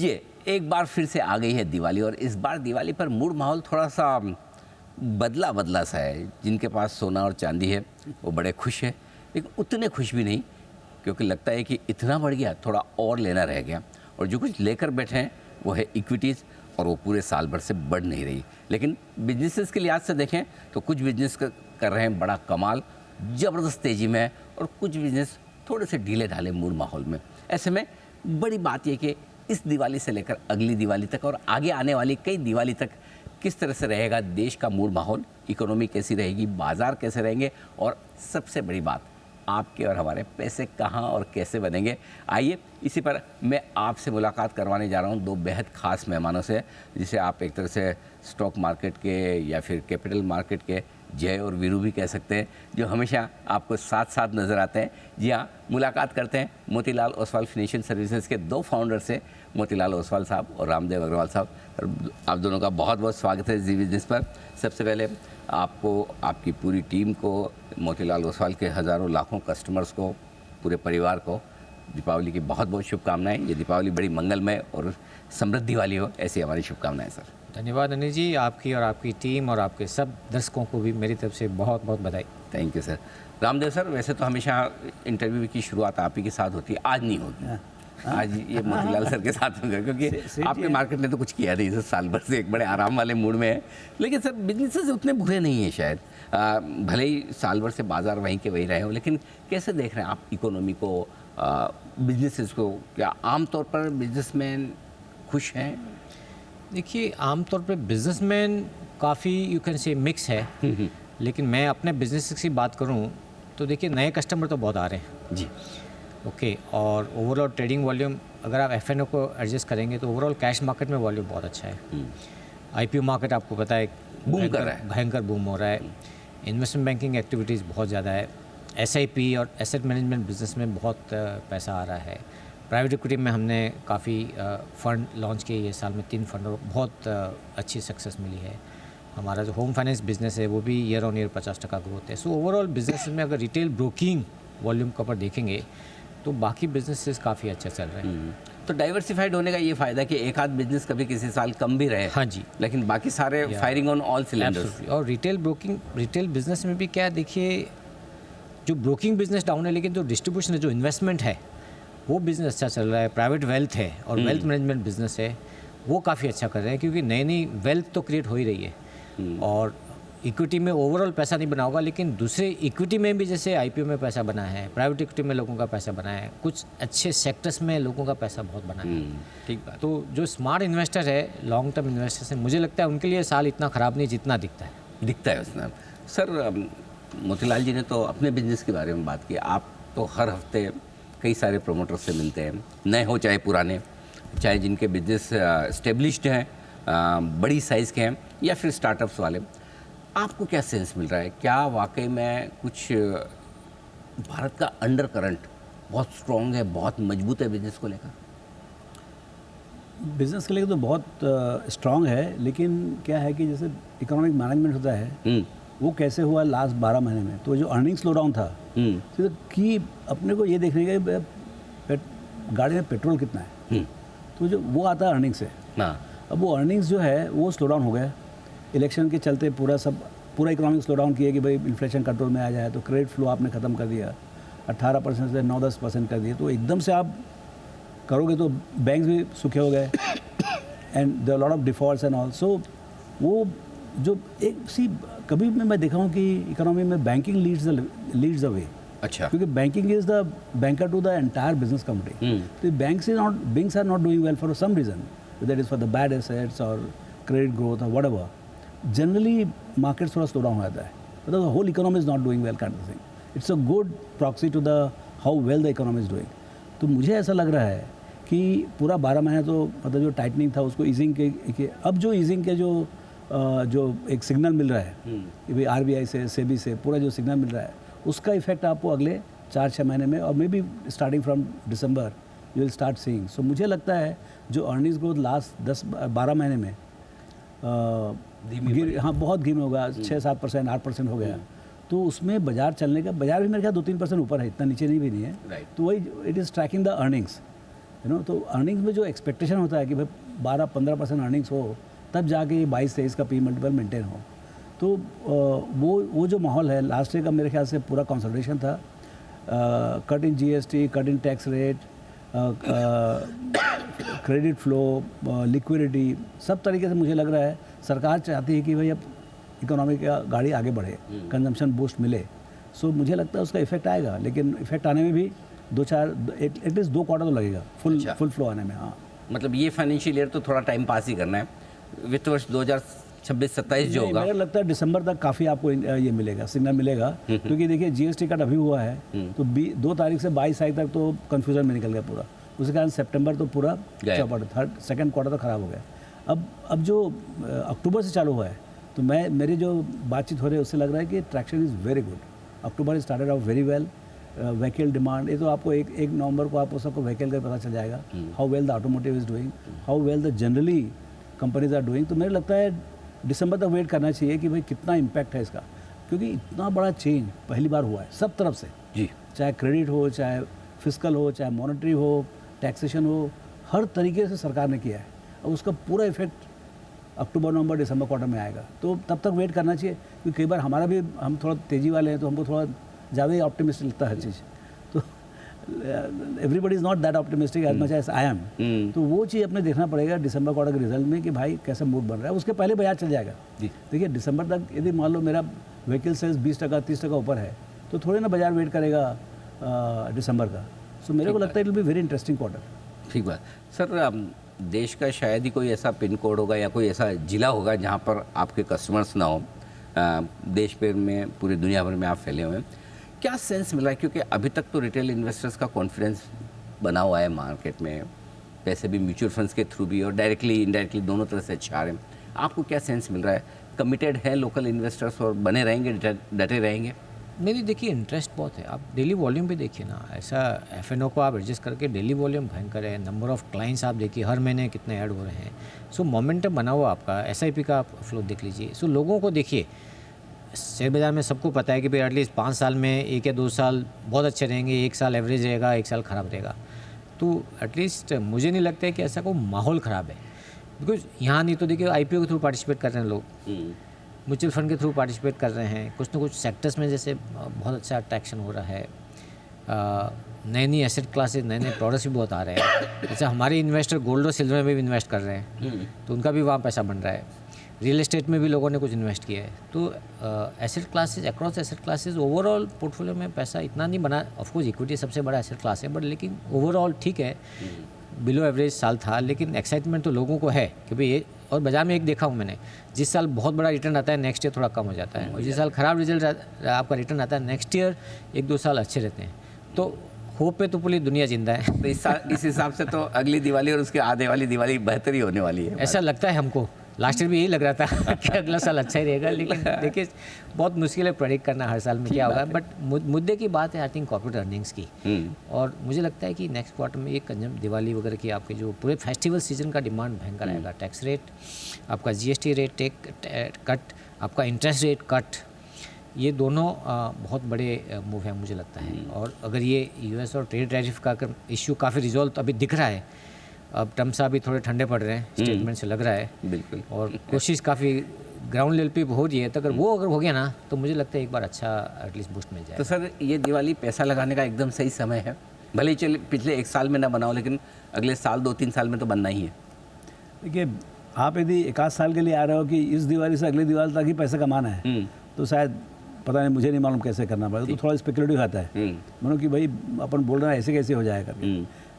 लीजिए, एक बार फिर से आ गई है दिवाली और इस बार दिवाली पर मूड माहौल थोड़ा सा बदला बदला सा है। जिनके पास सोना और चांदी है वो बड़े खुश है, लेकिन उतने खुश भी नहीं, क्योंकि लगता है कि इतना बढ़ गया, थोड़ा और लेना रह गया। और जो कुछ लेकर बैठे हैं वो है इक्विटीज़, और वो पूरे साल भर से बढ़ नहीं रही। लेकिन बिजनेसेस के लिहाज से देखें तो कुछ बिजनेस कर रहे हैं बड़ा कमाल, ज़बरदस्त तेज़ी में है, और कुछ बिजनेस थोड़े से ढीले ढाले मूड माहौल में। ऐसे में बड़ी बात यह कि इस दिवाली से लेकर अगली दिवाली तक और आगे आने वाली कई दिवाली तक किस तरह से रहेगा देश का मूड माहौल, इकोनॉमी कैसी रहेगी, बाज़ार कैसे रहेंगे, और सबसे बड़ी बात, आपके और हमारे पैसे कहाँ और कैसे बनेंगे। आइए, इसी पर मैं आपसे मुलाकात करवाने जा रहा हूँ दो बेहद ख़ास मेहमानों से, जिसे आप एक तरह से स्टॉक मार्केट के या फिर कैपिटल मार्केट के जय और वीरू भी कह सकते हैं, जो हमेशा आपको साथ साथ नज़र आते हैं। जी हाँ, मुलाकात करते हैं मोतीलाल ओसवाल फाइनेंशियल सर्विसेज के दो फाउंडर से, मोतीलाल ओसवाल साहब और रामदेव अग्रवाल साहब। आप दोनों का बहुत बहुत स्वागत है जी बिजनेस पर। सबसे पहले आपको, आपकी पूरी टीम को, मोतीलाल ओसवाल के हज़ारों लाखों कस्टमर्स को, पूरे परिवार को दीपावली की बहुत बहुत शुभकामनाएं। ये दीपावली बड़ी मंगलमय और समृद्धि वाली हो, ऐसी हमारी शुभकामनाएं सर। धन्यवाद अनिल जी, आपकी और आपकी टीम और आपके सब दर्शकों को भी मेरी तरफ से बहुत बहुत बधाई। Thank you sir. Ramdev sir, वैसे तो हमेशा इंटरव्यू की शुरुआत आप ही के साथ होती है, आज नहीं होगी। आज ये मोतीलाल सर के साथ होगा, क्योंकि आपके मार्केट ने तो कुछ किया नहीं सर, साल भर से एक बड़े आराम वाले मूड में है। लेकिन सर बिजनेसेस उतने बुरे नहीं हैं शायद, भले ही साल भर से बाजार वहीं के वहीं रहे हो, लेकिन कैसे देख रहे हैं आप इकोनॉमी को, बिजनेसेस को? क्या आमतौर पर बिजनेसमैन खुश हैं? देखिए, आमतौर पे बिजनेसमैन काफ़ी यू कैन से मिक्स है, लेकिन मैं अपने बिजनेस की बात करूं तो देखिए, नए कस्टमर तो बहुत आ रहे हैं जी। ओके, और ओवरऑल ट्रेडिंग वॉल्यूम अगर आप एफ&ओ को एडजस्ट करेंगे तो ओवरऑल कैश मार्केट में वॉल्यूम बहुत अच्छा है। आईपीओ मार्केट आपको पता है बूम कर रहा है, भयंकर बूम हो रहा है। इन्वेस्टमेंट बैंकिंग एक्टिविटीज़ बहुत ज़्यादा है। एसआईपी और एसेट मैनेजमेंट बिजनेस में बहुत पैसा आ रहा है। प्राइवेट इक्विटी में हमने काफ़ी फ़ंड लॉन्च किए, ये साल में 3 फंड, बहुत अच्छी सक्सेस मिली है। हमारा जो होम फाइनेंस बिजनेस है वो भी ईयर ऑन ईयर 50% ग्रोथ है। सो ओवरऑल बिजनेस में अगर रिटेल ब्रोकिंग वॉल्यूम का पर देखेंगे तो बाकी बिजनेसेस काफ़ी अच्छा चल रहे हैं। तो डाइवर्सिफाइड होने का ये फ़ायदा कि एक आध बिजनेस कभी किसी साल कम भी रहे, हाँ जी, लेकिन बाकी सारे फायरिंग ऑन ऑल सिलेंडर्स। और रिटेल बिजनेस में भी क्या देखिए, जो ब्रोकिंग बिजनेस डाउन है, लेकिन जो डिस्ट्रीब्यूशन है, जो इन्वेस्टमेंट है, वो बिज़नेस अच्छा चल रहा है। प्राइवेट वेल्थ है और वेल्थ मैनेजमेंट बिजनेस है, वो काफ़ी अच्छा कर रहे हैं, क्योंकि नई नई वेल्थ तो क्रिएट हो ही रही है। और इक्विटी में ओवरऑल पैसा नहीं बना होगा, लेकिन दूसरे इक्विटी में भी, जैसे आईपीओ में पैसा बना है, प्राइवेट इक्विटी में लोगों का पैसा बना है, कुछ अच्छे सेक्टर्स में लोगों का पैसा बहुत बना है। ठीक बात। तो जो स्मार्ट इन्वेस्टर है, लॉन्ग टर्म इन्वेस्टर्स हैं, मुझे लगता है उनके लिए साल इतना ख़राब नहीं जितना दिखता है उसमें। सर, मोतीलाल जी ने तो अपने बिजनेस के बारे में बात की। आप तो हर हफ्ते कई सारे प्रोमोटर्स से मिलते हैं, नए हो चाहे पुराने, चाहे जिनके बिजनेस स्टेब्लिश्ड हैं, बड़ी साइज़ के हैं, या फिर स्टार्टअप्स वाले। आपको क्या सेंस मिल रहा है? क्या वाकई में कुछ भारत का अंडर करंट बहुत स्ट्रॉन्ग है, बहुत मजबूत है बिजनेस को लेकर? बिजनेस के लिए तो बहुत स्ट्रॉन्ग है, लेकिन क्या है कि जैसे इकोनॉमिक मैनेजमेंट होता है, वो कैसे हुआ लास्ट 12 महीने में, तो जो अर्निंग स्लो डाउन था, तो कि अपने को ये देखने का गाड़ी में पेट्रोल कितना है, तो जो वो आता है अर्निंग से। अब वो अर्निंग्स जो है वो स्लो डाउन हो गया। इलेक्शन के चलते पूरा इकोनॉमिक स्लो डाउन किया कि भाई इन्फ्लेशन कंट्रोल में आ जाए, तो क्रेडिट फ्लो आपने ख़त्म कर दिया, 18% से 9-10% कर दिया। तो एकदम से आप करोगे तो बैंक भी सूखे हो गए, and there lot of defaults and also. वो जो एक कभी मैं देखा हूँ कि इकोनॉमी में बैंकिंग लीड्स द वे। अच्छा। क्योंकि banking is the banker to the entire business community. तो banks are not doing well for some reason, that is for the bad assets और क्रेडिट ग्रोथ और व्हाटएवर। जनरली मार्केट थोड़ा slow down हो जाता है, मतलब the whole economy is not doing well kind of thing. It's a good proxy to the how well the economy is doing. तो मुझे ऐसा लग रहा है कि पूरा 12 महीने तो मतलब जो टाइटनिंग था उसको ईजिंग के अब जो ईजिंग के जो एक सिग्नल मिल रहा है कि भाई आरबीआई से, सेबी से पूरा जो सिग्नल मिल रहा है, उसका इफेक्ट आपको अगले 4-6 महीने में, और maybe starting from December you will start seeing. So मुझे लगता है जो अर्निंग्स ग्रोथ लास्ट 10-12 महीने में बहुत धीमे होगा, 6-7%, 8% हो गया, तो उसमें बाजार चलने का, बाजार भी मेरे ख्याल 2-3% ऊपर है, इतना नीचे नहीं भी नहीं है। तो वही it is tracking the earnings. तो अर्निंग्स में जो एक्सपेक्टेशन होता है कि भाई 12-15% अर्निंग्स हो, तब जाके ये 22-23 का पी मल्टीपल मेंटेन हो। तो वो जो माहौल है लास्ट ईयर का, मेरे ख्याल से पूरा कंसल्टेशन था, cut in GST, cut in tax rate, credit flow, liquidity, सब तरीके से मुझे लग रहा है सरकार चाहती है कि भाई अब इकोनॉमी का गाड़ी आगे बढ़े, कंजम्पशन बूस्ट मिले। सो मुझे लगता है उसका इफेक्ट आएगा, लेकिन इफेक्ट आने में भी एटलीस्ट 2 क्वार्टर तो लगेगा फुल फ्लो आने में। हाँ, मतलब ये फाइनेंशियल ईयर तो थोड़ा टाइम पास ही करना है, वित्त वर्ष 2026-27 जो होगा, मुझे लगता है दिसंबर तक काफ़ी आपको ये मिलेगा, सिग्नल मिलेगा, क्योंकि देखिए जीएसटी कट अभी हुआ है, तो 2 तारीख से 22 तारीख तक तो कन्फ्यूजन में निकल गया पूरा, उसके कारण सितंबर तो पूरा चौपट, सेकंड क्वार्टर तो ख़राब हो गया। अब जो अक्टूबर से चालू हुआ है, तो मेरी जो बातचीत हो रही है उससे लग रहा है कि traction is very good. October started out very well. Vehicle demand, ये तो आपको 1 नवंबर को आपको सबको व्हीकल का पता चल जाएगा, how well the automotive is doing, how well the generally companies are doing. तो मुझे लगता है दिसंबर तक वेट करना चाहिए कि भाई कितना इम्पैक्ट है इसका, क्योंकि इतना बड़ा चेंज पहली बार हुआ है सब तरफ से जी, चाहे क्रेडिट हो, चाहे फिस्कल हो, चाहे मॉनेटरी हो, टैक्सेशन हो, हर तरीके से सरकार ने किया है, और उसका पूरा इफेक्ट अक्टूबर, नवंबर, दिसंबर क्वार्टर में आएगा। तो तब तक वेट करना चाहिए, क्योंकि कई बार हमारा भी, हम थोड़ा तेज़ी वाले हैं तो हमको थोड़ा ज़्यादा ही ऑप्टिमिस्टिक लगता है हर चीज़, तो everybody is not that optimistic as much as I am. तो वो चीज़ अपने देखना पड़ेगा दिसंबर क्वार्टर के रिजल्ट में कि भाई कैसा मूड बन रहा है, उसके पहले बाजार चल जाएगा। देखिए दिसंबर तक यदि मान लो मेरा व्हीकल सेल्स 20% 30% ऊपर है, तो थोड़े ना बाजार वेट करेगा दिसंबर का। सो मेरे को लगता है it will be very interesting quarter. ठीक बात सर। देश का शायद ही कोई ऐसा पिन कोड होगा या कोई ऐसा ज़िला होगा जहाँ पर आपके कस्टमर्स ना हो। देश भर में, पूरी दुनिया भर में आप फैले हुए हैं। क्या सेंस मिला है, क्योंकि अभी तक तो रिटेल इन्वेस्टर्स का कॉन्फिडेंस बना हुआ है मार्केट में, पैसे भी म्यूचुअल फंड्स के थ्रू भी और डायरेक्टली इनडायरेक्टली दोनों तरह से अच्छे आ रहे हैं। आपको क्या सेंस मिल रहा है, कमिटेड है लोकल इन्वेस्टर्स और बने रहेंगे, डटे रहेंगे? मेरी देखिए इंटरेस्ट बहुत है। आप डेली वॉल्यूम भी देखिए ना, ऐसा एफ.एन.ओ को आप एडजस्ट करके डेली वॉल्यूम भयंकर है। नंबर ऑफ़ क्लाइंट्स आप देखिए हर महीने कितने ऐड हो रहे हैं। सो मोमेंटम बना हुआ आपका, एसआईपी का आप फ्लो देख लीजिए। सो लोगों को देखिए, शेयर बाज़ार में सबको पता है कि भाई एटलीस्ट 5 साल में 1 या 2 साल बहुत अच्छे रहेंगे, 1 साल एवरेज रहेगा, 1 साल ख़राब रहेगा। तो एटलीस्ट मुझे नहीं लगता है कि ऐसा कोई माहौल ख़राब है, बिकॉज यहाँ नहीं तो देखिए आईपीओ के थ्रू पार्टिसिपेट कर रहे हैं लोग, म्यूचुअल फंड के थ्रू पार्टिसिपेट कर रहे हैं, कुछ ना कुछ सेक्टर्स में जैसे बहुत अच्छा अट्रैक्शन हो रहा है। नई नई एसेट क्लासेस, नए नए प्रोडक्ट्स भी बहुत आ रहे हैं। जैसे हमारे इन्वेस्टर गोल्ड और सिल्वर में भी इन्वेस्ट कर रहे हैं, तो उनका भी वहाँ पैसा बन रहा है। रियल एस्टेट में भी लोगों ने कुछ इन्वेस्ट किया है। तो asset classes, across asset classes, overall portfolio में पैसा इतना नहीं बना। ऑफकोर्स इक्विटी सबसे बड़ा एसेट क्लास है, बट लेकिन ओवरऑल ठीक है, बिलो एवरेज साल था, लेकिन एक्साइटमेंट तो लोगों को है कि भाई ये। और बाजार में एक देखा हूँ मैंने, जिस साल बहुत बड़ा रिटर्न आता है नेक्स्ट ईयर थोड़ा कम हो जाता है, और जिस साल ख़राब रिजल्ट आपका रिटर्न आता है नेक्स्ट ईयर 1-2 साल अच्छे रहते हैं। तो होप पे तो पूरी दुनिया जिंदा है। तो इस हिसाब से तो अगली दिवाली और उसके आधे वाली दिवाली बेहतर ही होने वाली है। ऐसा लगता है हमको। लास्ट ईयर भी यही लग रहा था कि अगला साल अच्छा ही रहेगा, लेकिन देखिए बहुत मुश्किल है प्रेडिक्ट करना हर साल में क्या होगा। बट मुद्दे की बात है आई थिंक कॉर्पोरेट अर्निंग्स की, और मुझे लगता है कि नेक्स्ट क्वार्टर में एक दिवाली वगैरह की आपके जो पूरे फेस्टिवल सीजन का डिमांड भयंकर आएगा। टैक्स रेट, आपका जीएसटी रेट कट, आपका इंटरेस्ट रेट कट, ये दोनों बहुत बड़े मूव हैं मुझे लगता है। और अगर ये यूएस और ट्रेड टैरिफ का इश्यू काफ़ी रिजॉल्व तो अभी दिख रहा है, अब ट्रम्प साहब भी थोड़े ठंडे पड़ रहे हैं, स्टेटमेंट से लग रहा है बिल्कुल, और कोशिश काफ़ी ग्राउंड लेवल पे हो रही है। तो अगर हो गया ना, तो मुझे लगता है एक बार अच्छा एटलीस्ट बूस्ट मिल जाए। तो सर ये दिवाली पैसा लगाने का एकदम सही समय है, भले ही चले पिछले 1 साल में ना बनाओ, लेकिन अगले साल 2-3 साल में तो बनना ही है। देखिए आप यदि 1 साल के लिए आ रहे हो कि इस दिवाली से अगली दिवाली तक ही पैसा कमाना है, तो शायद पता नहीं, मुझे नहीं मालूम कैसे करना पड़ेगा, तो थोड़ा स्पेकुलेटिव आता है मानो कि भाई अपन बोल रहे हैं ऐसे कैसे हो जाएगा।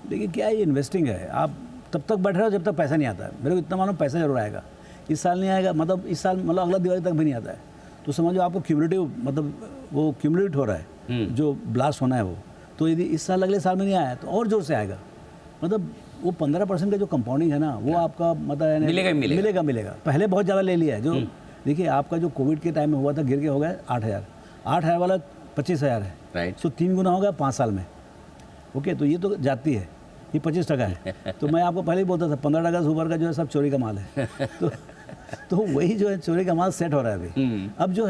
लेकिन क्या ये इन्वेस्टिंग है, आप तब तक बैठ रहे हो जब तक पैसा नहीं आता है। मेरे को इतना मालूम पैसा जरूर आएगा, इस साल नहीं आएगा, मतलब इस साल मतलब अगला दिवाली तक भी नहीं आता है, तो समझो आपको क्यूमुलेटिव, मतलब वो क्यूमुलेट हो रहा है जो ब्लास्ट होना है वो। तो यदि इस साल अगले साल में नहीं आया तो और जोर से आएगा, मतलब वो 15% का जो कंपाउंडिंग है ना, वो आपका मतलब मिलेगा। पहले बहुत ज़्यादा ले लिया है। जो देखिए आपका जो कोविड के टाइम में हुआ था, गिर के हो गया 8,000 वाला 25,000 है, राइट। सो 3 गुना हो गया 5 साल में। ओके, तो ये तो जाती है, ये 25% है। तो मैं आपको पहले ही बोलता था 15% सुपर का जो है सब चोरी का माल है। तो वही जो है चोरी का माल सेट हो रहा है अभी। अब जो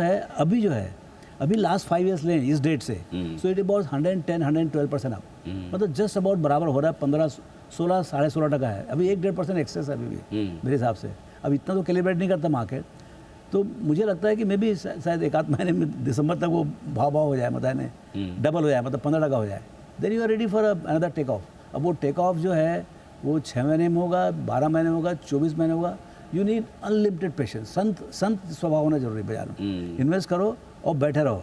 है अभी लास्ट 5 ईयर्स लें इस डेट से, सो इट अबाउट 110-112% अप, मतलब जस्ट अबाउट बराबर हो रहा है 16 16.5% है, अभी 1-1.5% एक्सेस है अभी भी मेरे हिसाब से। अब इतना तो कैलिब्रेट नहीं करता मार्केट, तो मुझे लगता है कि मे भी शायद एक आध महीने में दिसंबर तक वो भाव हो जाए, मतलब है डबल हो जाए, मतलब 15% हो जाए, then you are ready for another take off. अब वो टेक ऑफ जो है वो 6 महीने में होगा, 12 महीने में होगा, 24 महीने होगा। यू नीड अनलिमिटेड पेशेंस, संत स्वभाव होना जरूरी है बाजार में। इन्वेस्ट करो और बैठे रहो,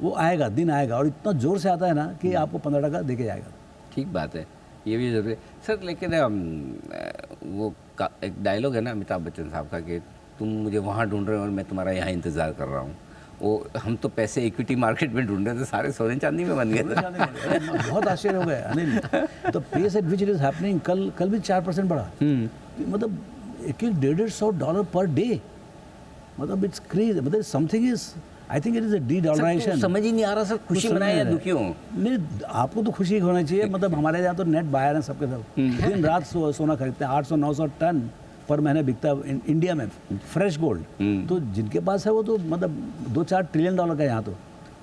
वो आएगा, दिन आएगा, और इतना जोर से आता है ना कि आपको 15% देके जाएगा। ठीक बात है, ये भी जरूरी है सर। लेकिन एक डायलॉग है ना अमिताभ बच्चन साहब का कि तुम मुझे वहाँ ढूंढ रहे हो और मैं तुम्हारा यहाँ इंतज़ार कर रहा हूँ। वो हम तो पैसे इक्विटी मार्केट में ढूंढ रहे थे, सारे सोने चांदी में बन गए थे। बहुत आश्चर्य हो गया अनिल, तो pace at which it is happening, कल भी 4% बढ़ा, मतलब $100 पर डे, मतलब इट्स क्रेज, मतलब something is, I think it is a de-dollarization. समझ ही नहीं आ रहा सर, खुशी मनाए या दुखी हो? नहीं, आपको तो खुशी होना चाहिए, मतलब हमारे यहाँ तो नेट बायर हैं सबके सब, दिन रात सोना खरीदते हैं, 800-900 टन पर महीने बिकता है इंडिया में फ्रेश गोल्ड। तो जिनके पास है वो तो मतलब $2-4 ट्रिलियन का यहाँ तो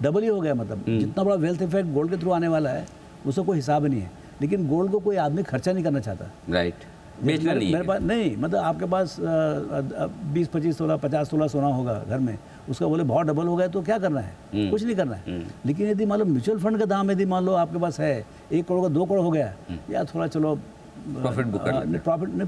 डबल ही हो गया, मतलब जितना बड़ा वेल्थ इफेक्ट गोल्ड के थ्रू आने वाला है उसका कोई हिसाब नहीं है। लेकिन गोल्ड को कोई आदमी खर्चा नहीं करना चाहता, राइट, बेचना नहीं मेरे पास नहीं, मतलब आपके पास 20-25 तोला 50 तोला सोना होगा घर में, उसका बोले बहुत डबल हो गया तो क्या करना है? कुछ नहीं करना है। लेकिन यदि मान लो म्यूचुअल फंड का दाम यदि मान लो आपके पास है 1 करोड़ का 2 करोड़ हो गया, या थोड़ा चलो प्रॉफिट बुक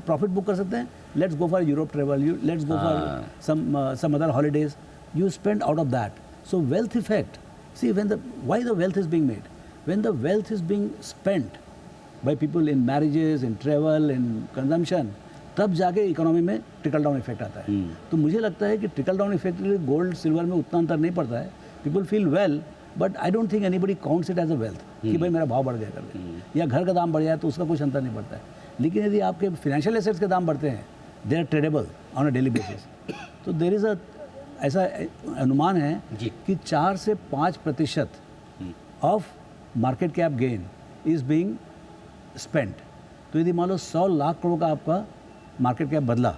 प्रॉफिट बुक कर सकते हैं, let's go for Europe travel, let's go for some other holidays, you spend out of that. So wealth effect, see when the why the wealth is being made, when the wealth is being spent by people in marriages, in travel, in consumption, तब जाके economy में trickle down effect आता है। तो मुझे लगता है कि trickle down effect gold silver में उतना अंतर नहीं पड़ता है। People feel well, but I don't think anybody counts it as a wealth कि भाई मेरा भाव बढ़ गया करके, या घर का दाम बढ़ जाए तो उसका कुछ अंतर नहीं पड़ता है। लेकिन यदि आपके फाइनेंशियल एसेट्स के दाम बढ़ते हैं, they are tradable on a daily basis, तो देर इज़ अ ऐसा अनुमान है कि 4 से 5% of market cap gain is being spent. तो यदि मान लो 100 लाख करोड़ का आपका मार्केट कैप बदला,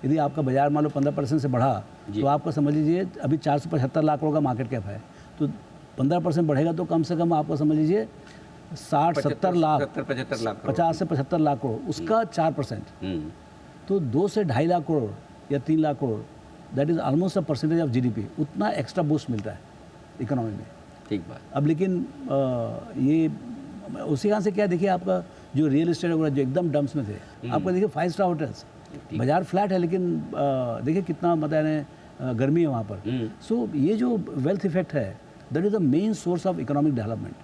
यदि आपका बाजार मान लो 15% से बढ़ा, तो आपका समझ लीजिए अभी 475 लाख करोड़ का मार्केट कैप है, तो 15% बढ़ेगा तो कम से कम आपका समझ लीजिए 60-70 लाख, 50 से 75 लाख करोड़, उसका 4%, तो 2 से 2.5 लाख करोड़ या 3 lakh crore, that is almost a percentage of GDP, उतना एक्स्ट्रा बूस्ट मिलता है इकोनॉमी में। ठीक बात। अब लेकिन ये उसी कारण से क्या देखिए, आपका जो रियल एस्टेट वगैरह जो एकदम डम्प्स में थे, आपका देखिए 5 स्टार होटल्स, बाजार फ्लैट है लेकिन देखिए कितना मतलब गर्मी है वहाँ पर। सो ये जो वेल्थ इफेक्ट है, that is the main source of economic development.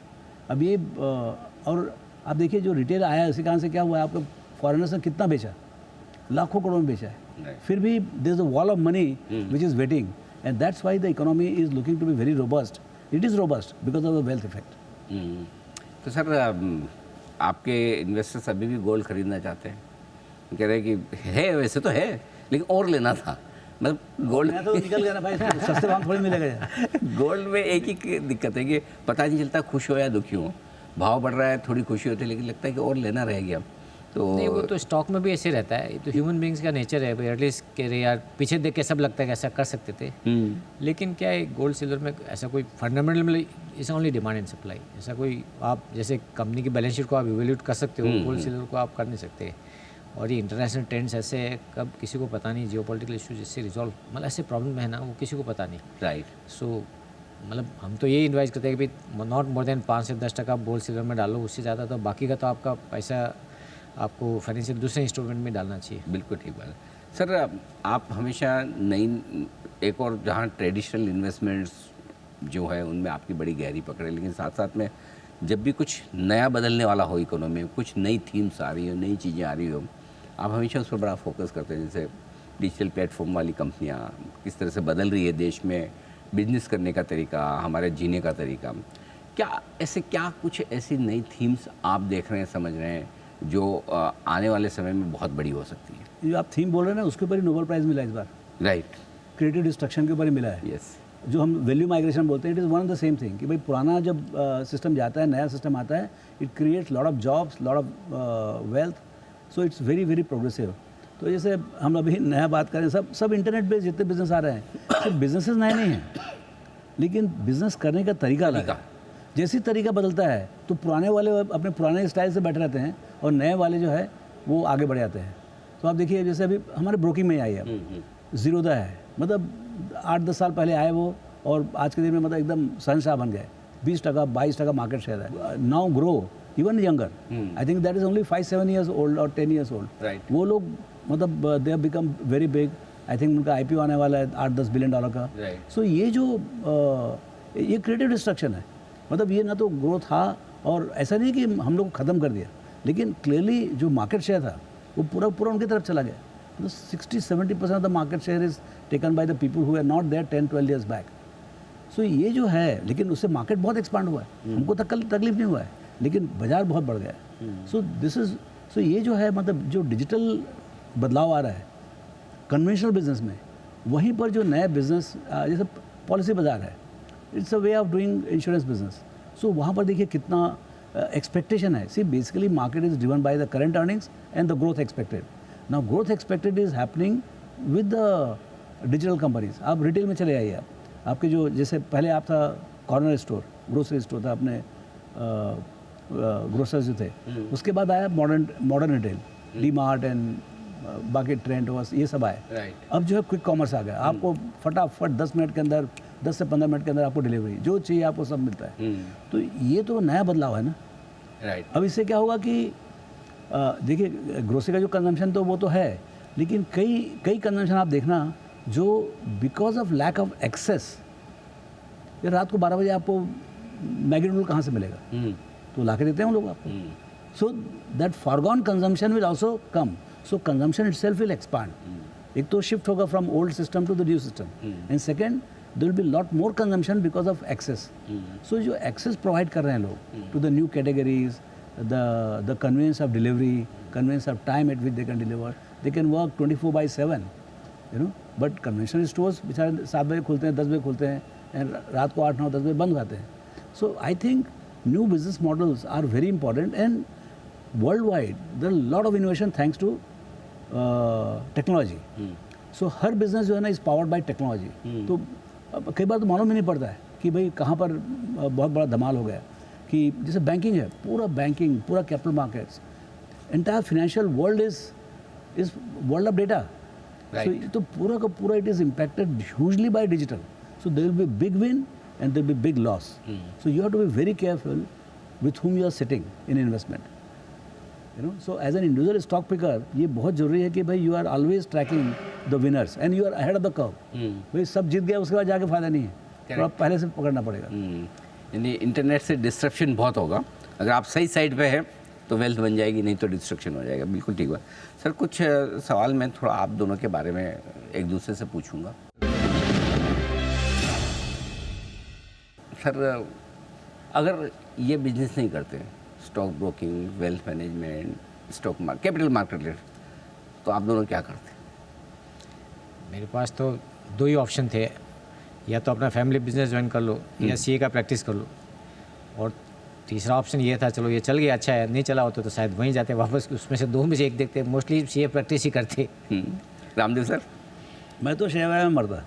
अब ये और आप देखिए जो रिटेल आया है, इसी कारण से क्या हुआ है, आपका फॉरेनर्स ने कितना बेचा, लाखों करोड़ में बेचा है, फिर भी there is a wall of money which is waiting, and that's why the economy is looking to be very robust. It is robust because of the wealth effect. तो सर आपके इन्वेस्टर्स अभी भी गोल्ड खरीदना चाहते हैं, कह रहे हैं कि है, वैसे तो है लेकिन और लेना था, मतलब गोल्ड तो निकल गया ना भाई, सस्ते दाम थोड़ी मिलेगा। गोल्ड में एक ही दिक्कत है कि पता नहीं चलता खुश हो या दुखी हो, भाव बढ़ रहा है थोड़ी खुशी होती है, लेकिन लगता है कि और लेना रह गया। तो नहीं, वो तो स्टॉक में भी ऐसे रहता है, ये तो ह्यूमन बींग्स का नेचर है भाई, एटलीस्ट कह रहे यार पीछे देख के सब लगता है कि ऐसा कर सकते थे, लेकिन क्या है गोल्ड सिल्वर में ऐसा कोई फंडामेंटल मतलब it's only demand and supply, ऐसा कोई आप जैसे कंपनी की बैलेंस शीट को आप इवेल्यूट कर सकते हो, गोल्ड सिल्वर को आप कर नहीं सकते। और ये इंटरनेशनल ट्रेंड्स ऐसे है, कब किसी को पता नहीं, जियोपॉलिटिकल इशू जिससे रिजॉल्व मतलब ऐसे प्रॉब्लम है ना, वो किसी को पता नहीं। राइट। सो मतलब हम तो यही एडवाइस करते हैं कि भाई नॉट मोर देन 5 से 10% आप गोल्ड सिल्वर में डालो, उससे ज़्यादा तो बाकी का तो आपका पैसा आपको फाइनेंशियल दूसरे इंस्ट्रूमेंट में डालना चाहिए। बिल्कुल ठीक बात है सर। आप हमेशा नई एक और जहाँ ट्रेडिशनल इन्वेस्टमेंट्स जो है उनमें आपकी बड़ी गहरी पकड़ है, लेकिन साथ साथ में जब भी कुछ नया बदलने वाला हो इकोनॉमी में, कुछ नई थीम्स आ रही हो, नई चीज़ें आ रही हो, आप हमेशा उस पर बड़ा फोकस करते हैं। जैसे डिजिटल प्लेटफॉर्म वाली कंपनियाँ किस तरह से बदल रही है देश में, बिजनेस करने का तरीका, हमारे जीने का तरीका, क्या कुछ ऐसी नई थीम्स आप देख रहे हैं, समझ रहे हैं, जो आने वाले समय में बहुत बड़ी हो सकती है? जो आप थीम बोल रहे हैं ना, उसके ऊपर ही नोबेल प्राइज़ मिला इस बार। राइट। क्रिएटिव डिस्ट्रक्शन के ऊपर ही मिला है। यस। जो हम वैल्यू माइग्रेशन बोलते हैं, it is one of the same thing कि भाई पुराना जब सिस्टम जाता है, नया सिस्टम आता है, it creates lot of jobs, lot of wealth, so it's very very progressive. तो जैसे हम अभी नया बात करें, सब इंटरनेट बेस्ड जितने बिजनेस आ रहे हैं, सिर्फ बिजनेसेस नए नहीं हैं, लेकिन बिजनेस करने का तरीका अलग है। जैसी तरीका बदलता है तो पुराने वाले अपने पुराने स्टाइल से बैठे रहते हैं और नए वाले जो है वो आगे बढ़ जाते हैं। तो आप देखिए जैसे अभी हमारे ब्रोकिंग में ही आई है, ज़ीरोदा है, मतलब 8-10 साल पहले आए वो और आज के दिन में मतलब एकदम शहंशाह बन गए। 20% 22% मार्केट शेयर है। Now grow even younger, I think that is only 5-7 years old और 10 ईयर्स ओल्ड। Right. वो लोग मतलब they have become very big. I think उनका IPO आने वाला है $8-10 बिलियन का। Right. सो ये जो ये क्रिएटिव डिस्ट्रक्शन है, मतलब ये ना तो ग्रोथ था और ऐसा नहीं कि हम लोग को ख़त्म कर दिया, लेकिन क्लियरली जो मार्केट शेयर था वो पूरा उनकी तरफ चला गया। मतलब 60-70% of the market share is taken by the people who are not there 10-12 years back. So ये जो है, लेकिन उससे मार्केट बहुत एक्सपांड हुआ है, हमको तकलीफ नहीं हुआ है, लेकिन बाजार बहुत बढ़ गया है। सो ये जो है मतलब जो डिजिटल बदलाव आ रहा है कन्वेंशनल बिजनेस में, वहीं पर जो नया बिजनेस जैसे पॉलिसी बाजार है, it's a way of doing insurance business. So वहाँ पर देखिए कितना एक्सपेक्टेशन है। See basically market is driven by the current earnings and the growth expected. Now growth expected is happening with the digital companies. आप retail में चले आइए, आपके जो जैसे पहले आप था कॉर्नर स्टोर, ग्रोसरी स्टोर था अपने ग्रोसर्स जो थे, उसके बाद आया modern retail, D mart and बाकी ट्रेंड ये सब आए। Right. अब जो है क्विक कॉमर्स आ गया, आपको फटाफट 10 मिनट के अंदर 10 से 15 मिनट के अंदर आपको डिलीवरी जो चाहिए आपको सब मिलता है। तो ये तो नया बदलाव है ना। राइट। अब इससे क्या होगा कि देखिए ग्रोसरी का जो कंजम्पशन तो वो तो है, लेकिन कई कंजम्पशन आप देखना जो because of lack of access, ये रात को 12 बजे आपको मैगी नूडल कहाँ से मिलेगा, तो ला के देते हैं हम लोग आपको। So that foregone consumption will also come, so consumption itself will expand. एक तो शिफ्ट होगा from old system to the new system, and second there will be lot more consumption because of access. So जो access provide कर रहे हैं लोग to the new categories, the convenience of delivery, convenience of time at which they can deliver, they can work 24/7, you know. But conventional stores बेचारे 7 बजे खुलते हैं, 10 बजे खुलते हैं, and रात को 8, 9, 10 बजे बंद हो जाते हैं। So I think new business models are very important, and worldwide there are a lot of innovation thanks to technology. So her business जो है ना is powered by technology. तो कई बार तो मालूम ही नहीं पड़ता है कि भाई कहाँ पर बहुत बड़ा धमाल हो गया। कि जैसे बैंकिंग है, पूरा capital markets, entire financial world is world of data. तो पूरा का पूरा it is impacted hugely by digital. So there will be big win and there will be big loss. So you have to be very careful with whom you are sitting in investment, you know. So as an individual stock picker ये बहुत जरूरी है कि भाई you are always tracking the winners and you are ahead of the curve. भाई सब जीत गया उसके बाद जाके फायदा नहीं है, तो आप पहले से पकड़ना पड़ेगा। यानी इंटरनेट से डिस्ट्रप्शन बहुत होगा, अगर आप सही साइड पे हैं तो वेल्थ बन जाएगी, नहीं तो डिस्ट्रक्शन हो जाएगा। बिल्कुल ठीक बात सर। कुछ सवाल मैं थोड़ा आप दोनों के बारे में एक दूसरे से पूछूंगा। सर अगर ये बिजनेस नहीं करते, stock broking, wealth management, stock market, capital market, तो आप दोनों क्या करते? मेरे पास तो 2 ही ऑप्शन थे, या तो अपना फैमिली बिजनेस ज्वाइन कर लो या CA का प्रैक्टिस कर लो, और तीसरा ऑप्शन ये था चलो ये चल गया अच्छा है, नहीं चला होता तो शायद वहीं जाते वापस, उसमें से 2 में से एक देखते। मोस्टली CA प्रैक्टिस ही करते। रामदेव सर? मैं तो शेयर में मरता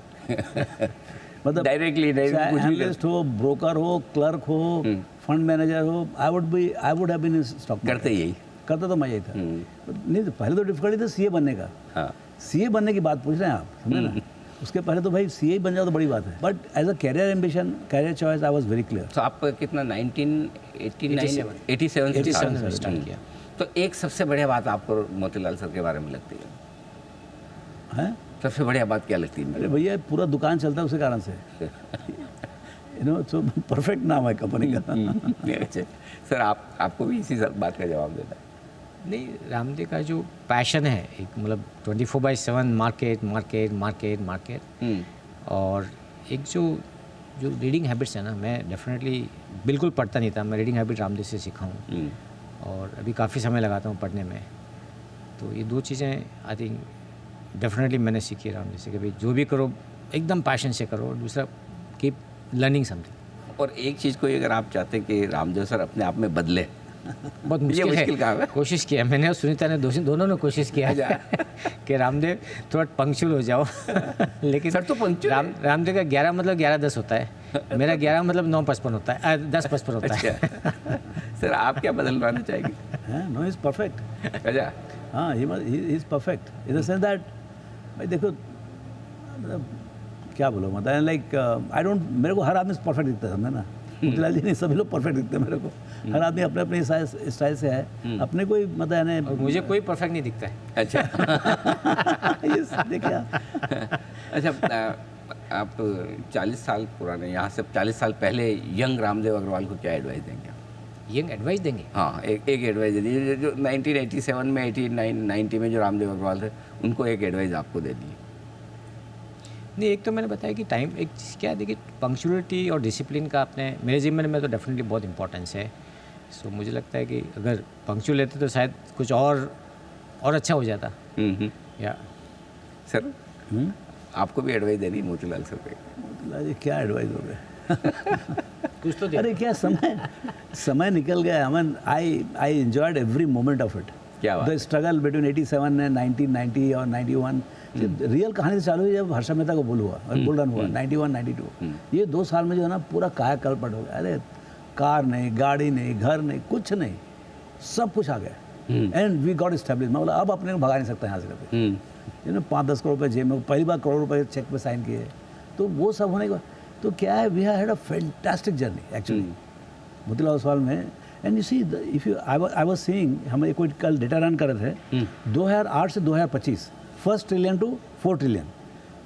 मतलब डायरेक्टली एनालिस्ट हो, ब्रोकर हो, क्लर्क हो, फंड मैनेजर हो, I would have been in stock. करते यही करता तो मजा ही था। नहीं तो पहले तो डिफिकल्टी था CA बनने का। हाँ। CA बनने की बात पूछ रहे हैं आप, समझे ना। उसके पहले तो भाई CA बन जाओ तो बड़ी बात है, but as a career ambition, career choice I was very clear. तो आप कितना 1987 में स्टार्ट किया। तो एक सबसे बढ़िया बात आपको मोतीलाल सर के बारे में लगती है? हैं? सबसे बढ़िया बात क्या लगती है? अरे भैया पूरा दुकान चलता है उसी कारण से, यू नो। सो परफेक्ट नाम है कंपनी का। अच्छा सर, आपको भी इसी बात का जवाब देना है? नहीं, रामदेव का जो पैशन है एक मतलब 24/7 मार्केट, और एक जो रीडिंग हैबिट्स है ना, मैं डेफिनेटली बिल्कुल पढ़ता नहीं था, मैं रीडिंग हैबिट रामदेव से सीखा हूँ, और अभी काफ़ी समय लगाता हूँ पढ़ने में। तो ये 2 चीज़ें आई थिंक डेफिनेटली मैंने सीखी है रामदेव से कि भाई जो भी करो एकदम पैशन से करो, और दूसरा कीप लर्निंग समथिंग। और एक चीज़ को अगर आप चाहते हैं कि रामदेव सर अपने आप में बदले, बहुत मुश्किल काम है। कोशिश किया मैंने और सुनीता ने, दोनों ने कोशिश किया कि रामदेव थोड़ा पंक्चुअल हो जाओ। लेकिन सर तो पंक्चुअल रामदेव का 11 मतलब 11:10 होता है, मेरा 11 मतलब 9:55 होता है, 10:55 होता है। अच्छा सर, आप क्या बदलवाना चाहेंगे? हाँ, नो इज़ परफेक्ट। अच्छा, हाँ, he is perfect in the sense that भाई देखो, मतलब क्या बोलो, मतलब लाइक आई डोंट, मेरे को हर आदमी परफेक्ट दिखता है, समझे ना। मोतीलाल जी नहीं, सभी लोग परफेक्ट दिखते हैं मेरे को। हर आदमी अपने अपने स्टाइल से है, अपने कोई मतलब यानी और मुझे कोई परफेक्ट नहीं दिखता है। अच्छा ये देखिए अच्छा, आप 40 साल पुराने, यहाँ से 40 साल पहले यंग रामदेव अग्रवाल को क्या एडवाइस देंगे आप? यंग एडवाइस देंगे? हाँ, एक एडवाइस दे दीजिए। जो 1987 में 89 90 में जो रामदेव अग्रवाल थे, उनको एक एडवाइस आपको दे दी। नहीं, एक तो मैंने बताया कि टाइम, एक चीज़ क्या है, देखिए पंक्चुअलिटी और डिसिप्लिन का अपने मेरे जीवन में तो डेफिनेटली बहुत इंपॉर्टेंस है। सो मुझे लगता है कि अगर पंक्चुअल लेते तो शायद कुछ और अच्छा हो जाता। या सर आपको भी एडवाइस देनी मोतीलाल सर पे? मोतीलाल जी क्या एडवाइस हो गए? कुछ तो अरे क्या समय निकल गया। I enjoyed every moment of it. क्या बात द स्ट्रगल बिटवीन 87 एंड 1990 और 91, रियल कहानी से चालू हुई जब हर्षा मेहता को बोल रन हुआ 91 92। ये 2 साल में जो है ना पूरा कायाकल्प हो गया। अरे कार नहीं, गाड़ी नहीं, घर नहीं, कुछ नहीं, सब कुछ आ गया। And we got establish. मैं बोला अब अपने को भगा नहीं सकता यहाँ से करके। 5-10 करोड़ रुपये जेब में, पहली बार करोड़ रुपये चेक पे साइन किए, तो वो सब होने के बाद तो क्या है, we had a fantastic journey actually Motilal Oswal में। And you see, if you I was seeing, हम एक कोई कल डेटा रन कर रहे थे 2008 से 2025, 1 trillion to 4 trillion,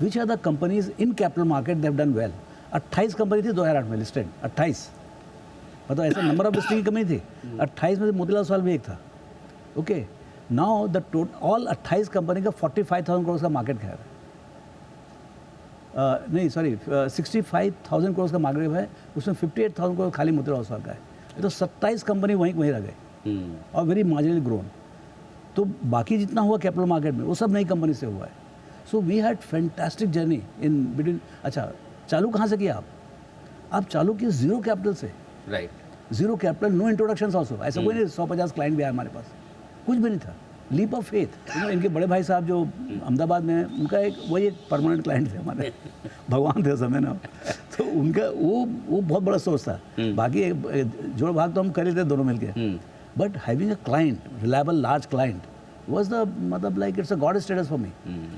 which are the companies in capital market they have done well. 28 company थी 2008 में लिस्टेड, 28, मतलब ऐसा नंबर ऑफ लिस्टिंग की कमी थी। 28 में से मोतीलाल ओसवाल भी एक था। Okay, now the all 28 company का 45,000 करोड़ का मार्केट कैप है। नहीं सॉरी, 65,000 करोड़ का मार्केट है, उसमें 58,000 करोड़ खाली मोतीलाल ओसवाल का है। तो 27 कंपनी वहीं रह गए और वेरी मार्जिनली ग्रोन। तो बाकी जितना हुआ कैपिटल मार्केट में वो सब नई कंपनी से हुआ है। So we had fantastic journey in between. अच्छा, चालू कहाँ से किया आप चालू किए जीरो कैपिटल से। Right, zero capital, no introduction also. ऐसा कोई नहीं 150 क्लाइंट भी आया हमारे पास, कुछ भी नहीं था। Leap of faith. इनके बड़े भाई साहब जो अहमदाबाद में हैं, उनका वही एक परमानेंट क्लाइंट थे हमारे, भगवान थे समय ना। तो उनका वो बहुत बड़ा सोर्स था। बाकी जोड़ भाग तो हम कर लेते दोनों मिलके, but having a client, reliable large client was the, मतलब like it's a god status for me.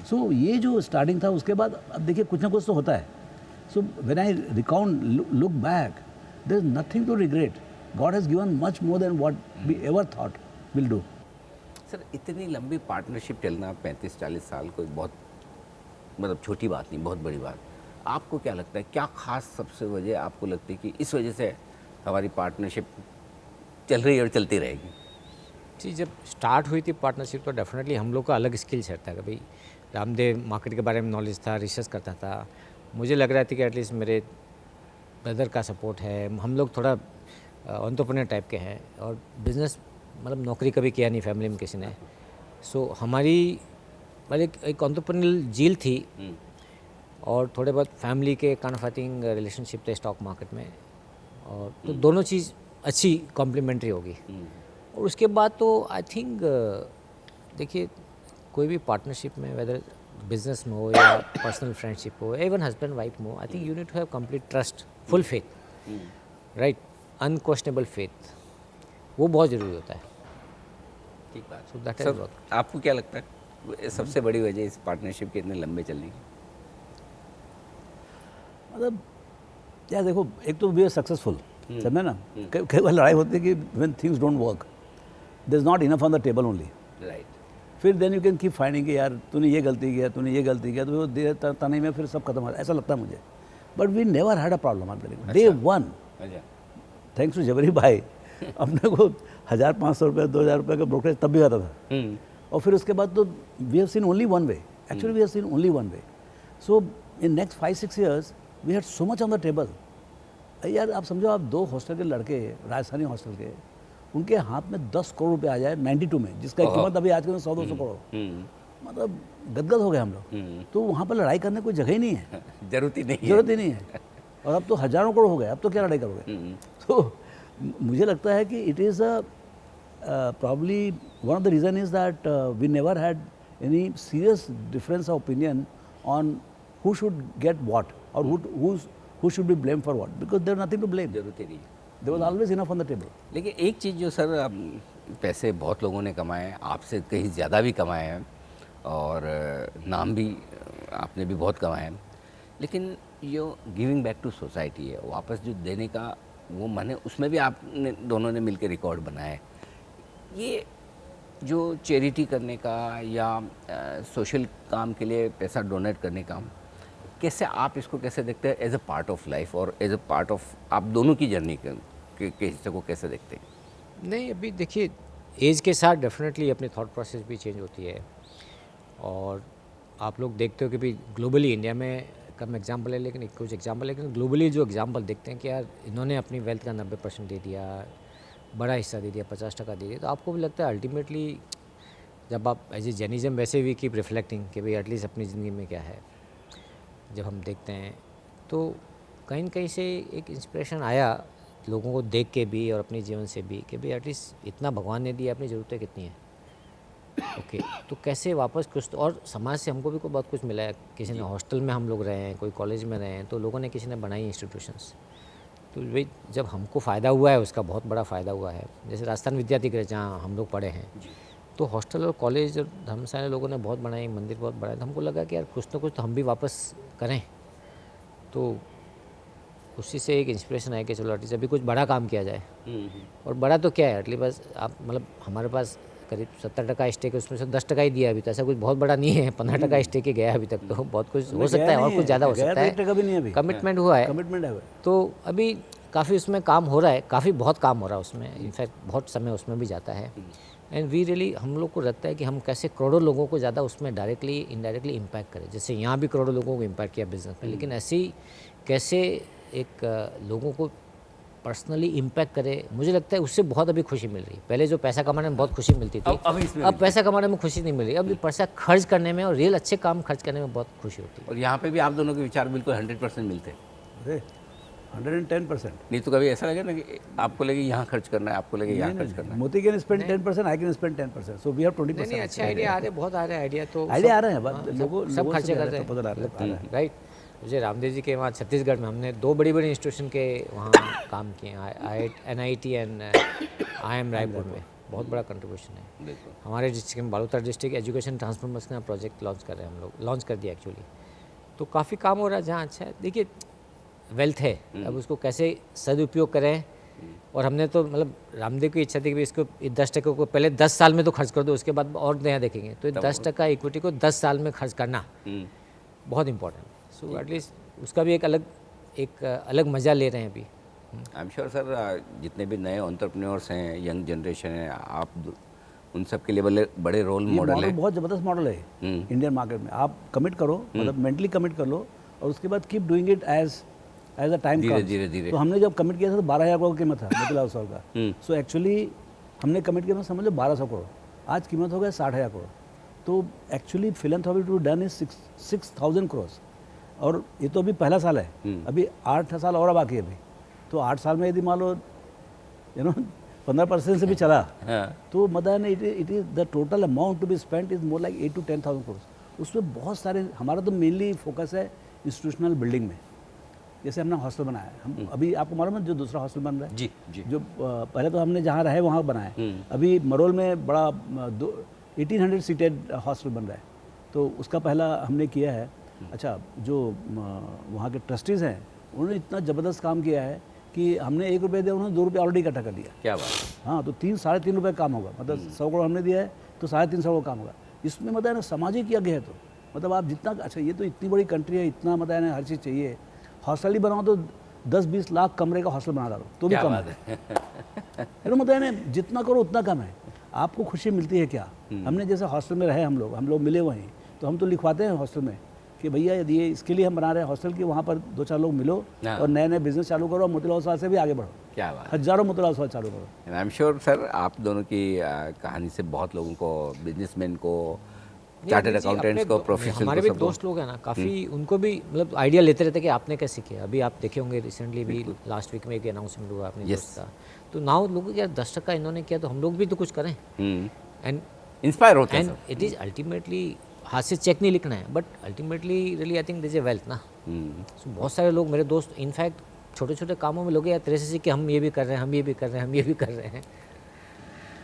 So ये जो स्टार्टिंग था, उसके बाद अब देखिए कुछ ना कुछ तो होता है। So when I recount, look back, there is nothing to regret. God has given much more than what we ever thought will do. Sir, इतनी लंबी पार्टनरशिप चलना 35-40 साल कोई बहुत, मतलब छोटी बात नहीं, बहुत बड़ी बात। आपको क्या लगता है, क्या खास सबसे वजह आपको लगती है कि इस वजह से हमारी पार्टनरशिप चल रही है और चलती रहेगी? जी, जब स्टार्ट हुई थी पार्टनरशिप तो डेफिनेटली हम लोग का अलग स्किल सेट था कि भाई रामदेव मार्केट के बारे में नॉलेज था, रिसर्च करता था। मुझे लग रहा था कि एटलीस्ट मेरे ब्रदर का सपोर्ट है, हम लोग थोड़ा एंटरप्रेन्योर टाइप के हैं और बिज़नेस, मतलब नौकरी कभी किया नहीं फैमिली में किसी ने। सो हमारी मतलब एक एंटरप्रेन्योरल जील थी और थोड़े बहुत फैमिली के kind of I think relationship थे स्टॉक मार्केट में, और तो दोनों चीज़ अच्छी कॉम्प्लीमेंट्री होगी। और उसके बाद तो आई थिंक देखिए कोई भी पार्टनरशिप में, वेदर बिजनेस में हो या पर्सनल फ्रेंडशिप हो, इवन हस्बैंड वाइफ में हो, I think you need to have complete trust, full faith, right, unquestionable faith, वो बहुत ज़रूरी होता है। ठीक बात। So that is sir, what- आपको क्या लगता है सबसे बड़ी वजह इस पार्टनरशिप के इतने लंबे चलने की? मतलब यार देखो, एक तो वी आर सक्सेसफुल, समझे ना। कई बार लड़ाई होती है कि when things don't work, there is not enough on the table only. Right, फिर then you can keep finding कि यार तूने ये गलती किया, तूने ये गलती किया, तो वो देर तने में फिर सब खत्म हो, ऐसा लगता है मुझे। But we never had a problem I telling, day one, अच्छा, थैंक्स टू जबरी भाई, अपने को 1,500 रुपये 2,000 रुपये का ब्रोकरेज तब भी आता था। और फिर उसके बाद तो we have seen only one way, actually we have seen only one way. So in next 5-6 years we had so much on the table. यार आप समझो, आप 2 हॉस्टल के लड़के, राजस्थानी हॉस्टल के, उनके हाथ में 10 करोड़ रुपये आ जाए 92 में, जिसका कीमत अभी आज के 100-200 करोड़, मतलब गदगद हो गए हम लोग। तो वहाँ पर लड़ाई करने कोई जगह ही नहीं है, जरूरत ही नहीं है। और अब तो हज़ारों करोड़ हो गए, अब तो क्या लड़ाई करोगे। तो मुझे लगता है कि it is probably one of the reason is that we never had any serious difference of opinion on who should get what or who should be blamed for what? Because there's nothing to blame. जरूरत ही नहीं है। There was always enough on the table. लेकिन एक चीज़ जो sir पैसे बहुत लोगों ने कमाए, आपसे कहीं ज़्यादा भी कमाए हैं और नाम भी आपने भी बहुत कमाए हैं, लेकिन यो गिविंग बैक टू सोसाइटी है, वापस जो देने का वो मन है, उसमें भी आपने दोनों ने मिलकर रिकॉर्ड बनाया है। ये जो चैरिटी करने का या सोशल काम के लिए पैसा डोनेट करने का, कैसे आप इसको कैसे देखते हैं as a part of life और एज अ पार्ट ऑफ आप दोनों की जर्नी के हिस्से को कैसे देखते हैं? नहीं, अभी देखिए एज के साथ डेफिनेटली अपनी थॉट प्रोसेस भी चेंज होती है। और आप लोग देखते हो कि भी ग्लोबली, इंडिया में कम एग्जाम्पल है लेकिन कुछ एग्जाम्पल है, लेकिन ग्लोबली जो एग्जाम्पल देखते हैं कि यार इन्होंने अपनी वेल्थ का 90% दे दिया, बड़ा हिस्सा दे दिया, 50% दे दिया, तो आपको भी लगता है अल्टीमेटली जब आप एज ए जर्नलिज्म वैसे भी कीप रिफ्लेक्टिंग कि भाई एटलीस्ट अपनी ज़िंदगी में क्या है, जब हम देखते हैं तो कहीं न कहीं से एक इंस्पिरेशन आया लोगों को देख के भी और अपने जीवन से भी कि भाई एटलीस्ट इतना भगवान ने दिया, अपनी ज़रूरतें कितनी हैं। ओके, तो कैसे वापस कुछ, और समाज से हमको भी बहुत कुछ मिला है। किसी ने हॉस्टल में हम लोग रहे हैं, कोई कॉलेज में रहे हैं, तो लोगों ने किसी ने बनाई इंस्टीट्यूशंस, तो भाई जब हमको फ़ायदा हुआ है उसका बहुत बड़ा फ़ायदा हुआ है। जैसे राजस्थान विद्यार्थी जहाँ हम लोग पढ़े हैं, तो हॉस्टल और कॉलेज और धर्मशाला लोगों ने बहुत बनाई, मंदिर बहुत बनाए, तो हमको लगा कि यार कुछ ना कुछ तो हम भी वापस करें। तो उसी से एक इंस्पिरेशन आया कि चलो एटलीस्ट अभी कुछ बड़ा काम किया जाए। और बड़ा तो क्या है, एटलीस्ट बस आप मतलब हमारे पास करीब 70% स्टेक है, उसमें से 10% ही दिया अभी, तो ऐसा कुछ बहुत बड़ा नहीं है। 15% स्टेक ही गया अभी तक, तो बहुत कुछ हो सकता है और कुछ ज़्यादा हो सकता है। कमिटमेंट हुआ है, कमिटमेंट है। तो अभी काफ़ी उसमें काम हो रहा है, काफ़ी बहुत काम हो रहा है उसमें, इनफैक्ट बहुत समय उसमें भी जाता है। एंड वी रियली, हम लोग को लगता है कि हम कैसे करोड़ों लोगों को ज़्यादा उसमें डायरेक्टली इनडायरेक्टली इम्पैक्ट करें। जैसे यहाँ भी करोड़ों लोगों को इम्पैक्ट किया बिजनेस में, लेकिन ऐसे ही कैसे एक लोगों को पर्सनली इम्पैक्ट करे, मुझे लगता है उससे बहुत अभी खुशी मिल रही है। पहले जो पैसा कमाने में बहुत खुशी मिलती थी, अब पैसा कमाने में खुशी नहीं मिल रही, अब पैसा खर्च करने में और रियल अच्छे काम खर्च करने में बहुत खुशी होती है। और यहाँ पे भी आप दोनों के विचार बिल्कुल 100% मिलते हैं। 110%। नहीं तो कभी ऐसा लगे ना कि आपको लगे यहाँ खर्च करना है, आपको लगे यहाँ खर्च करना है? Moti can spend 10%, I can spend 10%, so we have 20%। नहीं, अच्छे आइडिया आ रहे, बहुत आ रहे हैं आइडिया, तो आइडिया आ रहे हैं, बट लोगों सब खर्चे करते हैं, राइट। जैसे रामदेव जी के वहाँ छत्तीसगढ़ में हमने 2 बड़ी इंस्टीट्यूशन के वहाँ काम किए, NIT एंड IIM रायपुर में, बहुत बड़ा कंट्रीब्यूशन है। हमारे डिस्ट्रिक्ट में बालोतर डिस्ट्रिक्ट एजुकेशन ट्रांसफॉर्मेशन का प्रोजेक्ट लॉन्च कर रहे हैं हम लोग, लॉन्च कर दिया एक्चुअली, तो काफ़ी काम हो रहा है जहाँ अच्छा है। देखिए वेल्थ है, अब उसको कैसे सदुपयोग करें, और हमने तो मतलब रामदेव की इच्छा थी कि इसको 10% को पहले 10 साल में तो खर्च कर दो, उसके बाद और नया देखेंगे, तो 10% इक्विटी को 10 साल में खर्च करना बहुत इंपॉर्टेंट। सो एटलीस्ट उसका भी एक अलग मज़ा ले रहे हैं अभी। आई एम श्योर सर, जितने भी नए एंटरप्रेन्योर्स हैं, यंग जनरेशन है, आप उन सब के लिए बड़े रोल मॉडल है। बहुत ज़बरदस्त मॉडल है इंडियन मार्केट में। आप कमिट करो, मतलब मेंटली कमिट कर लो, और उसके बाद keep doing it as a time धीरे। तो हमने जब कमिट किया था तो 12,000 करोड़ कीमत था मोतीलाल ओसवाल का। सो एक्चुअली हमने कमिट किया, समझ लो 1200 करोड़, आज कीमत हो गया 60,000 करोड़। तो actually philanthropy to done is 6,000 crore, और ये तो अभी पहला साल है, अभी 8 साल और बाकी है अभी। तो 8 साल में यदि मान लो 15% से भी चला, तो मतलब it is the total amount to be spent is more like 8 to 10,000 crore. उसमें बहुत सारे, हमारा तो मेनली फोकस है इंस्टीट्यूशनल बिल्डिंग में। जैसे हमने हॉस्टल बनाया है, हम अभी आपको मालूम है जो दूसरा हॉस्टल बन रहा है, जी, जो पहले तो हमने जहाँ रहे वहाँ बनाया, अभी मरोल में बड़ा 1800 सीटेड हॉस्टल बन रहा है, तो उसका पहला हमने किया है। अच्छा, जो वहाँ के ट्रस्टीज़ हैं उन्होंने इतना ज़बरदस्त काम किया है कि हमने 1 रुपये दिया, उन्होंने 2 रुपये ऑलरेडी इकट्ठा कर लिया। क्या बात है। हाँ, तो 3-3.5 रुपये काम होगा, मतलब 100 करोड़ हमने दिया है तो 350 करोड़ काम होगा। इसमें मतलब ना सामाजिक यज्ञ है, तो मतलब आप जितना, अच्छा ये तो इतनी बड़ी कंट्री है, इतना मतलब ना हर चीज़ चाहिए। हॉस्टल ही बनाओ तो 10-20 लाख कमरे का हॉस्टल बना डालो तो भी कम है। मतलब ना जितना करो उतना कम है। आपको खुशी मिलती है क्या? हमने जैसे हॉस्टल में रहे, हम लोग मिले वहीं, तो हम तो लिखवाते हैं हॉस्टल में कि भैया यदि ये इसके लिए हम बना रहे हैं हॉस्टल की, वहाँ पर 2-4 लोग मिलो और नए बिजनेस चालू करो, और मोतीलाल ओसवाल से भी आगे बढ़ो। क्या बात, हजारों मोतीलाल ओसवाल चालू करो। आई एम श्योर सर, आप दोनों की कहानी से बहुत लोगों को, बिजनेसमैन को, चार्टर्ड अकाउंटेंट्स को, प्रोफेशनल, हमारे भी दोस्त लोग हैं ना काफ़ी, उनको भी मतलब आइडिया लेते रहते कि आपने कैसे किया। अभी आप देखे होंगे रिसेंटली भी लास्ट वीक में एक अनाउंसमेंट हुआ अपने दोस्त का, तो नाउ लोगों को यार 10% इन्होंने किया तो हम लोग भी तो कुछ करें, एंड इंस्पायर होते हैं। एंड इट इज़ अल्टीमेटली हाथ से चेक नहीं लिखना है, but ultimately really I think this A wealth ना। So, बहुत सारे लोग मेरे दोस्त इनफैक्ट छोटे छोटे कामों में लोग यार तेरे से कि हम ये भी कर रहे हैं, हम ये भी कर रहे हैं, हम ये भी कर रहे हैं।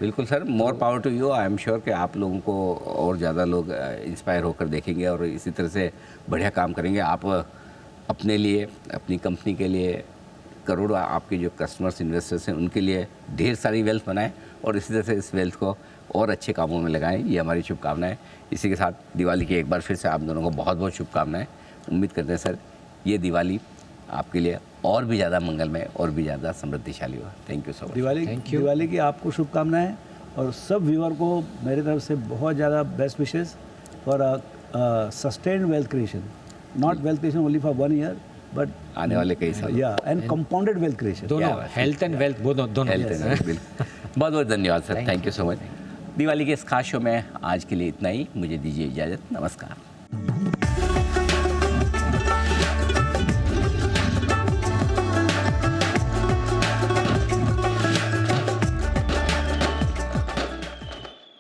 बिल्कुल sir, more power to you. I am sure कि आप लोगों को और ज़्यादा लोग इंस्पायर होकर देखेंगे और इसी तरह से बढ़िया काम करेंगे। आप अपने लिए, अपनी कंपनी के लिए, करोड़ों आपके जो कस्टमर्स, इन्वेस्टर्स हैं, उनके लिए ढेर सारी वेल्थ बनाएं और इसी तरह से इस वेल्थ को और अच्छे कामों में लगाएं। ये हमारी शुभकामनाएं। इसी के साथ दिवाली की एक बार फिर से आप दोनों को बहुत बहुत शुभकामनाएं। उम्मीद करते हैं सर ये दिवाली आपके लिए और भी ज़्यादा मंगलमय और भी ज़्यादा समृद्धिशाली हो। Thank you so much. Diwali की आपको शुभकामनाएं और सब व्यूअर को मेरी तरफ से बहुत ज़्यादा best wishes for sustained wealth creation, not wealth creation only for 1 year but आने वाले कई साल। या एंड कंपाउंडेड वेल्थ क्रिएशन। दोनों हेल्थ एंड वेल्थ दोनों। बहुत बहुत धन्यवाद sir, thank you so much. Diwali के इस खास शो में आज के लिए इतना ही। मुझे दीजिए इजाज़त। नमस्कार।